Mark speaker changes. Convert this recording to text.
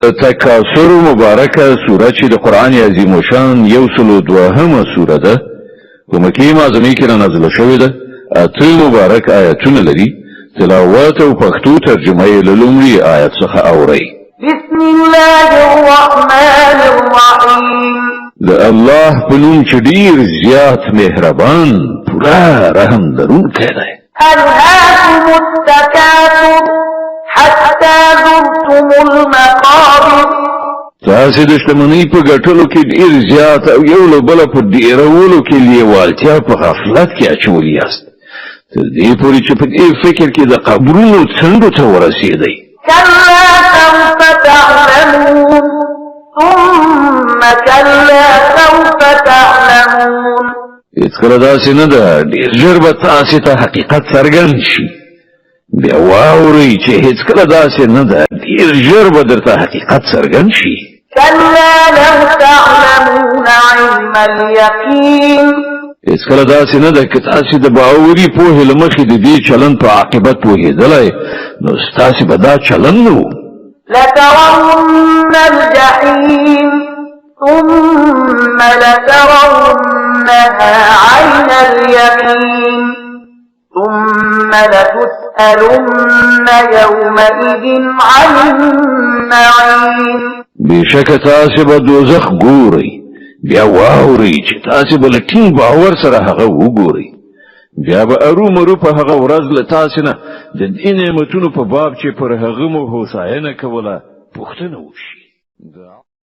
Speaker 1: تکاسر مبارکه سوره چې د قرآن عظیم شان 102 سوره ده په مکه معظمه کې نازله شوې ده. اته مبارک آیاتونه لري. تلاوت او پښتو ترجمه یې له لومړي آیت څخه اورئ.
Speaker 2: بسم الله الرحمن الرحیم.
Speaker 1: د الله په نوم چې ډیر زیات مهربان پورا رحم لرونکی دی.
Speaker 2: ألهاكم التكاثر حتى زرتم المقابر.
Speaker 1: تاسو د شتمنۍ په ګټلو کې ډیر زیات او یو له بل په ډیرولو کې لیوالتیا په غفلت کې اچولي یاست تر دې پورې چې په دې فکر کې د قبرونو څنډو ته ورسېدئ.
Speaker 2: كلا سوف تعلمون ثم كلا سوف تعلمون.
Speaker 1: هیڅکله داسې نه ده ډېر ژر به تاسې ته حقیقت څرګند شي. بیا واورئ چې هیڅکله داسې نه ده ډېر ژر به درته حقیقت څرګند شي.
Speaker 2: كلا لو تعلمون علم اليقين.
Speaker 1: هیڅکله داسې نه ده که تاسې د باوري پوهې له مخې د دې چلند په عاقبت پوهېدلی نو ستاسې به دا چلند نه و.
Speaker 2: لترون الجحيم ثم لترونها عين اليقين ثم لتسألن يومئذ عن النعيم.
Speaker 1: بشک تاسې به دوزخ ګورئ بیا واورئ چې تاسې به له ټینګ باور سره هغه وګورئ. بیا به ارومرو په هغه ورځ له تاسې نه د دې نعمتونو په باب چې پر هغه مو هوساینه کوله پوښتنه وشي.